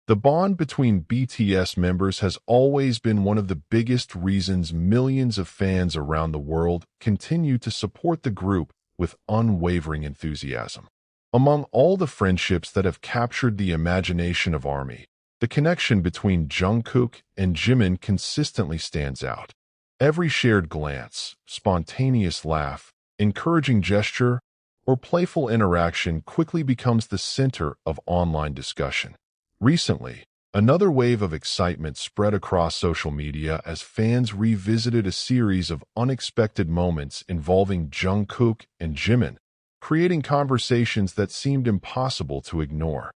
The bond between BTS members has always been one of the biggest reasons millions of fans around the world continue to support the group with unwavering enthusiasm. Among all the friendships that have captured the imagination of ARMY, the connection between Jungkook and Jimin consistently stands out. Every shared glance, spontaneous laugh, encouraging gesture, or playful interaction quickly becomes the center of online discussion. Recently, another wave of excitement spread across social media as fans revisited a series of unexpected moments involving Jungkook and Jimin, creating conversations that seemed impossible to ignore.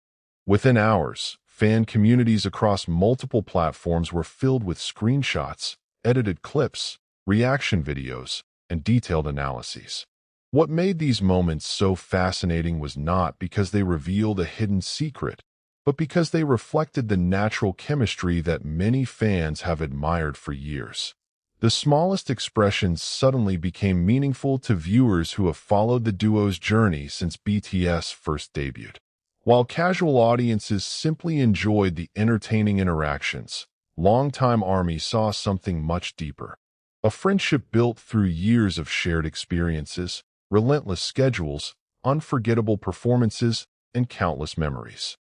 Within hours, fan communities across multiple platforms were filled with screenshots, edited clips, reaction videos, and detailed analyses. What made these moments so fascinating was not because they revealed a hidden secret, but because they reflected the natural chemistry that many fans have admired for years. The smallest expressions suddenly became meaningful to viewers who have followed the duo's journey since BTS first debuted. While casual audiences simply enjoyed the entertaining interactions, longtime ARMY saw something much deeper. A friendship built through years of shared experiences, relentless schedules, unforgettable performances, and countless memories.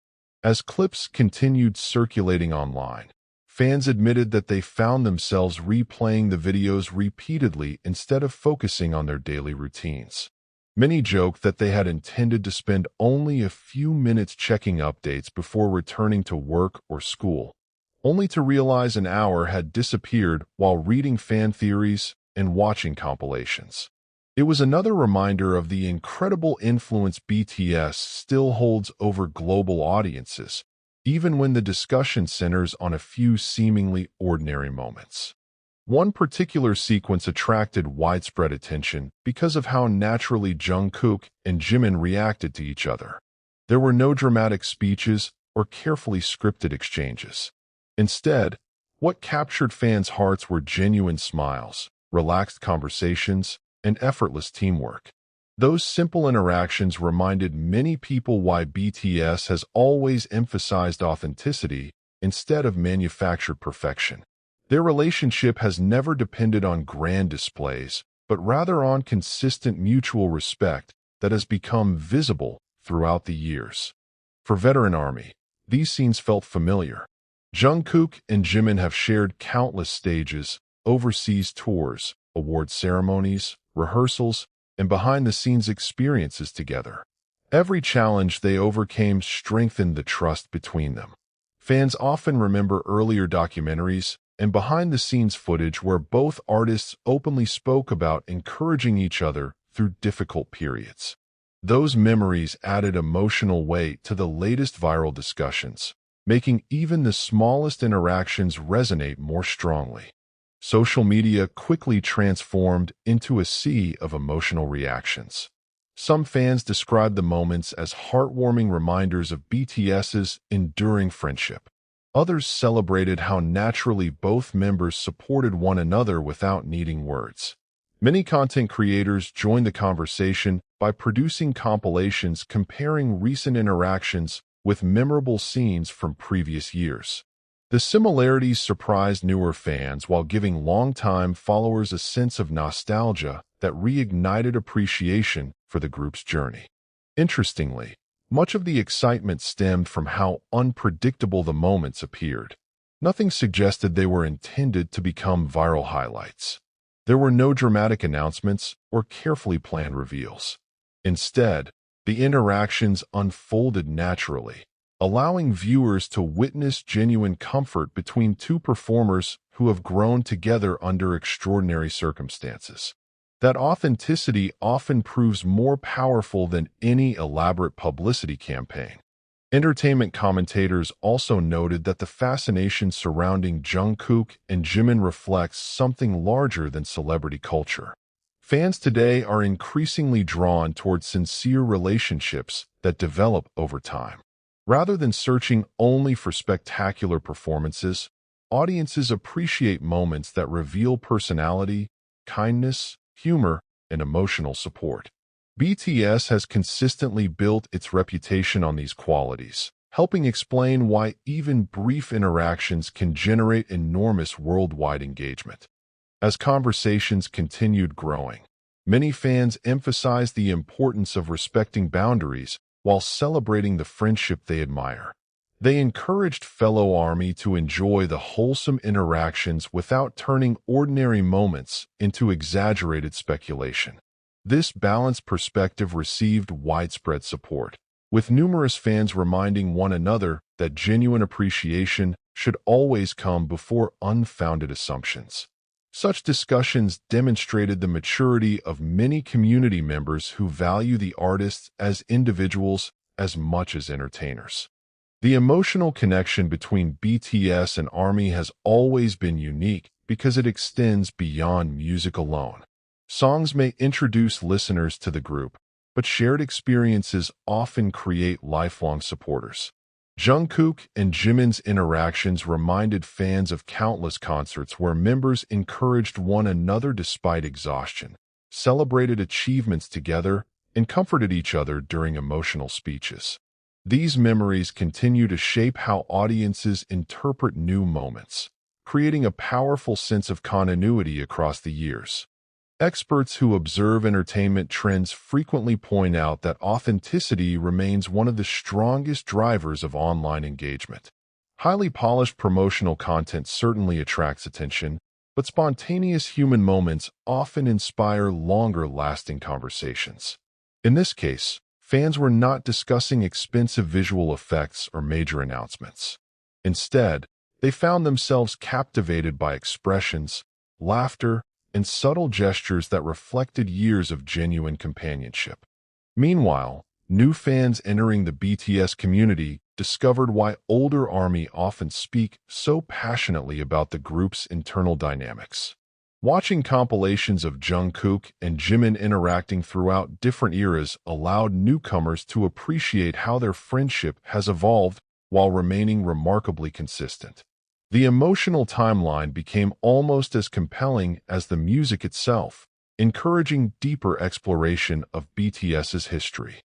As clips continued circulating online, fans admitted that they found themselves replaying the videos repeatedly instead of focusing on their daily routines. Many joked that they had intended to spend only a few minutes checking updates before returning to work or school, only to realize an hour had disappeared while reading fan theories and watching compilations. It was another reminder of the incredible influence BTS still holds over global audiences, even when the discussion centers on a few seemingly ordinary moments. One particular sequence attracted widespread attention because of how naturally Jungkook and Jimin reacted to each other. There were no dramatic speeches or carefully scripted exchanges. Instead, what captured fans' hearts were genuine smiles, relaxed conversations, and effortless teamwork. Those simple interactions reminded many people why BTS has always emphasized authenticity instead of manufactured perfection. Their relationship has never depended on grand displays, but rather on consistent mutual respect that has become visible throughout the years. For veteran ARMY, these scenes felt familiar. Jungkook and Jimin have shared countless stages, overseas tours, award ceremonies, rehearsals, and behind-the-scenes experiences together. Every challenge they overcame strengthened the trust between them. Fans often remember earlier documentaries and behind-the-scenes footage where both artists openly spoke about encouraging each other through difficult periods. Those memories added emotional weight to the latest viral discussions, making even the smallest interactions resonate more strongly. Social media quickly transformed into a sea of emotional reactions. Some fans described the moments as heartwarming reminders of BTS's enduring friendship. Others celebrated how naturally both members supported one another without needing words. Many content creators joined the conversation by producing compilations comparing recent interactions with memorable scenes from previous years. The similarities surprised newer fans while giving longtime followers a sense of nostalgia that reignited appreciation for the group's journey. Interestingly, much of the excitement stemmed from how unpredictable the moments appeared. Nothing suggested they were intended to become viral highlights. There were no dramatic announcements or carefully planned reveals. Instead, the interactions unfolded naturally, allowing viewers to witness genuine comfort between two performers who have grown together under extraordinary circumstances. That authenticity often proves more powerful than any elaborate publicity campaign. Entertainment commentators also noted that the fascination surrounding Jungkook and Jimin reflects something larger than celebrity culture. Fans today are increasingly drawn toward sincere relationships that develop over time. Rather than searching only for spectacular performances, audiences appreciate moments that reveal personality, kindness, humor, and emotional support. BTS has consistently built its reputation on these qualities, helping explain why even brief interactions can generate enormous worldwide engagement. As conversations continued growing, many fans emphasized the importance of respecting boundaries while celebrating the friendship they admire. They encouraged fellow ARMY to enjoy the wholesome interactions without turning ordinary moments into exaggerated speculation. This balanced perspective received widespread support, with numerous fans reminding one another that genuine appreciation should always come before unfounded assumptions. Such discussions demonstrated the maturity of many community members who value the artists as individuals as much as entertainers. The emotional connection between BTS and ARMY has always been unique because it extends beyond music alone. Songs may introduce listeners to the group, but shared experiences often create lifelong supporters. Jungkook and Jimin's interactions reminded fans of countless concerts where members encouraged one another despite exhaustion, celebrated achievements together, and comforted each other during emotional speeches. These memories continue to shape how audiences interpret new moments, creating a powerful sense of continuity across the years. Experts who observe entertainment trends frequently point out that authenticity remains one of the strongest drivers of online engagement. Highly polished promotional content certainly attracts attention, but spontaneous human moments often inspire longer-lasting conversations. In this case, fans were not discussing expensive visual effects or major announcements. Instead, they found themselves captivated by expressions, laughter, and subtle gestures that reflected years of genuine companionship. Meanwhile, new fans entering the BTS community discovered why older ARMY often speak so passionately about the group's internal dynamics. Watching compilations of Jungkook and Jimin interacting throughout different eras allowed newcomers to appreciate how their friendship has evolved while remaining remarkably consistent. The emotional timeline became almost as compelling as the music itself, encouraging deeper exploration of BTS's history.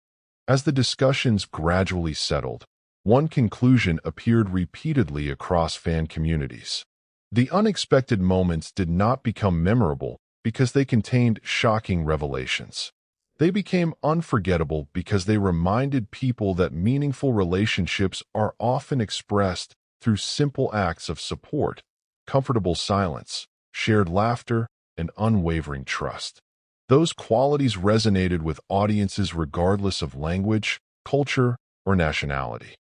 As the discussions gradually settled, one conclusion appeared repeatedly across fan communities. The unexpected moments did not become memorable because they contained shocking revelations. They became unforgettable because they reminded people that meaningful relationships are often expressed through simple acts of support, comfortable silence, shared laughter, and unwavering trust. Those qualities resonated with audiences regardless of language, culture, or nationality.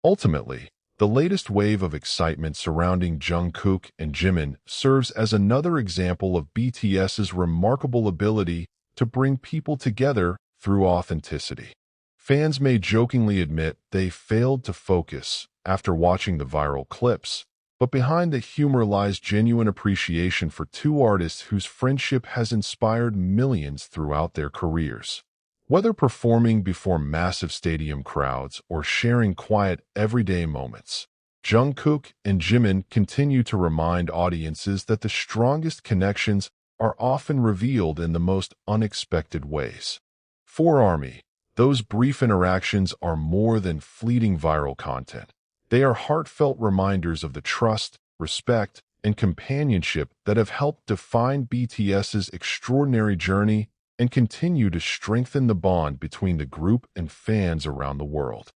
Ultimately, the latest wave of excitement surrounding Jungkook and Jimin serves as another example of BTS's remarkable ability to bring people together through authenticity. Fans may jokingly admit they failed to focus after watching the viral clips, but behind the humor lies genuine appreciation for two artists whose friendship has inspired millions throughout their careers. Whether performing before massive stadium crowds or sharing quiet, everyday moments, Jungkook and Jimin continue to remind audiences that the strongest connections are often revealed in the most unexpected ways. For ARMY, those brief interactions are more than fleeting viral content. They are heartfelt reminders of the trust, respect, and companionship that have helped define BTS's extraordinary journey and continue to strengthen the bond between the group and fans around the world.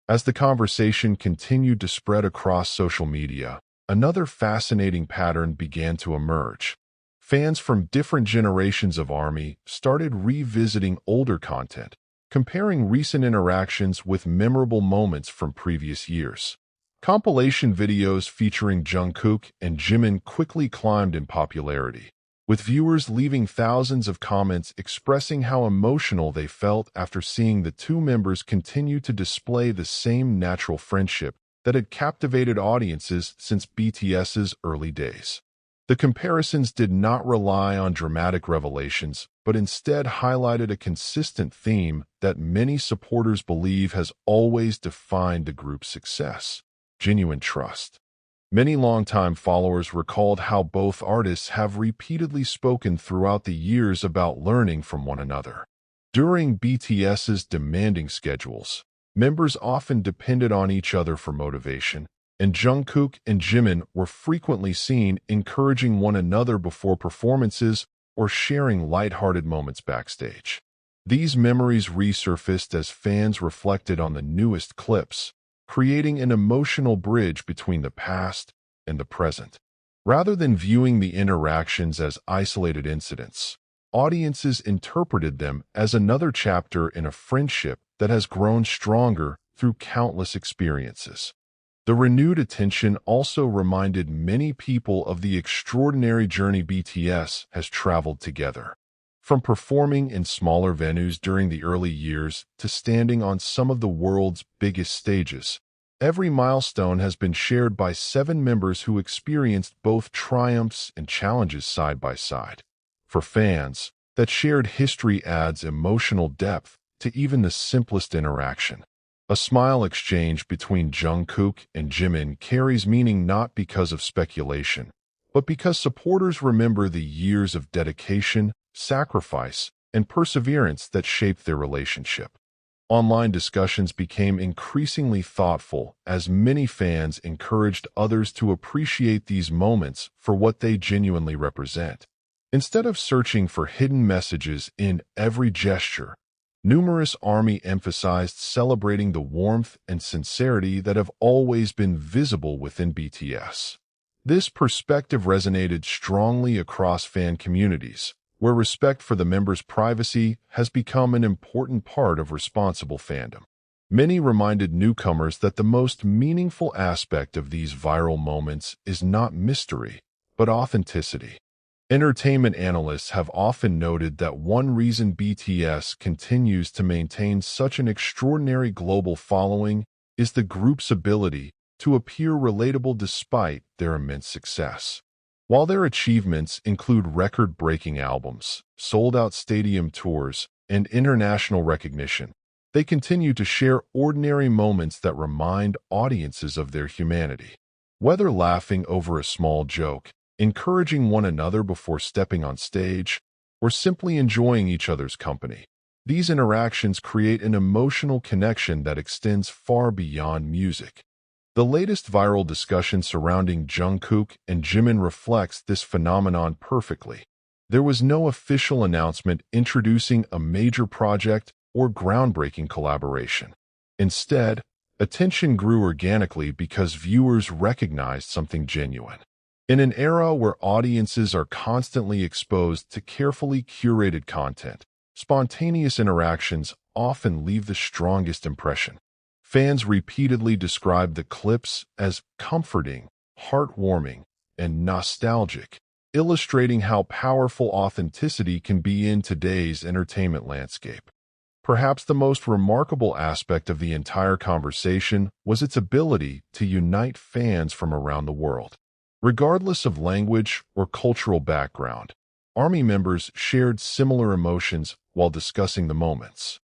As the conversation continued to spread across social media, another fascinating pattern began to emerge. Fans from different generations of ARMY started revisiting older content, comparing recent interactions with memorable moments from previous years. Compilation videos featuring Jungkook and Jimin quickly climbed in popularity, with viewers leaving thousands of comments expressing how emotional they felt after seeing the two members continue to display the same natural friendship that had captivated audiences since BTS's early days. The comparisons did not rely on dramatic revelations, but instead highlighted a consistent theme that many supporters believe has always defined the group's success: genuine trust. Many longtime followers recalled how both artists have repeatedly spoken throughout the years about learning from one another. During BTS's demanding schedules, Members often depended on each other for motivation, and Jungkook and Jimin were frequently seen encouraging one another before performances or sharing lighthearted moments backstage. These memories resurfaced as fans reflected on the newest clips, creating an emotional bridge between the past and the present. Rather than viewing the interactions as isolated incidents, audiences interpreted them as another chapter in a friendship that has grown stronger through countless experiences. The renewed attention also reminded many people of the extraordinary journey BTS has traveled together. From performing in smaller venues during the early years to standing on some of the world's biggest stages, every milestone has been shared by 7 members who experienced both triumphs and challenges side by side. For fans, that shared history adds emotional depth to even the simplest interaction. A smile exchange between Jungkook and Jimin carries meaning not because of speculation, but because supporters remember the years of dedication, sacrifice, and perseverance that shaped their relationship. Online discussions became increasingly thoughtful as many fans encouraged others to appreciate these moments for what they genuinely represent. Instead of searching for hidden messages in every gesture, numerous ARMY emphasized celebrating the warmth and sincerity that have always been visible within BTS. This perspective resonated strongly across fan communities, where respect for the members' privacy has become an important part of responsible fandom. Many reminded newcomers that the most meaningful aspect of these viral moments is not mystery, but authenticity. Entertainment analysts have often noted that one reason BTS continues to maintain such an extraordinary global following is the group's ability to appear relatable despite their immense success. While their achievements include record-breaking albums, sold-out stadium tours, and international recognition, they continue to share ordinary moments that remind audiences of their humanity. Whether laughing over a small joke, encouraging one another before stepping on stage, or simply enjoying each other's company, these interactions create an emotional connection that extends far beyond music. The latest viral discussion surrounding Jungkook and Jimin reflects this phenomenon perfectly. There was no official announcement introducing a major project or groundbreaking collaboration. Instead, attention grew organically because viewers recognized something genuine. In an era where audiences are constantly exposed to carefully curated content, spontaneous interactions often leave the strongest impression. Fans repeatedly describe the clips as comforting, heartwarming, and nostalgic, illustrating how powerful authenticity can be in today's entertainment landscape. Perhaps the most remarkable aspect of the entire conversation was its ability to unite fans from around the world. Regardless of language or cultural background, ARMY members shared similar emotions while discussing the moments.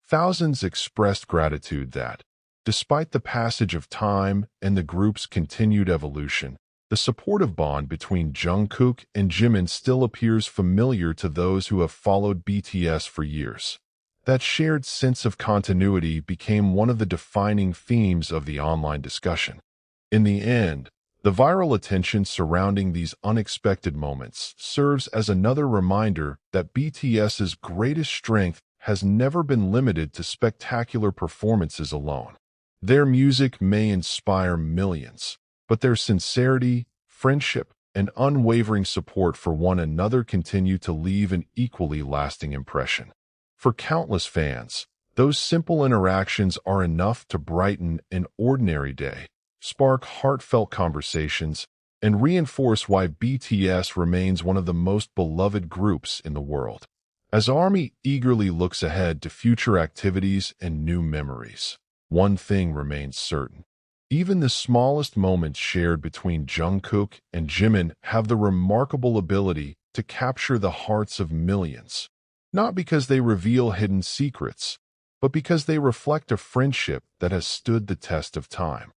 Thousands expressed gratitude that, despite the passage of time and the group's continued evolution, the supportive bond between Jungkook and Jimin still appears familiar to those who have followed BTS for years. That shared sense of continuity became one of the defining themes of the online discussion. In the end, the viral attention surrounding these unexpected moments serves as another reminder that BTS's greatest strength has never been limited to spectacular performances alone. Their music may inspire millions, but their sincerity, friendship, and unwavering support for one another continue to leave an equally lasting impression. For countless fans, those simple interactions are enough to brighten an ordinary day, spark heartfelt conversations, and reinforce why BTS remains one of the most beloved groups in the world. As ARMY eagerly looks ahead to future activities and new memories, one thing remains certain. Even the smallest moments shared between Jungkook and Jimin have the remarkable ability to capture the hearts of millions, not because they reveal hidden secrets, but because they reflect a friendship that has stood the test of time.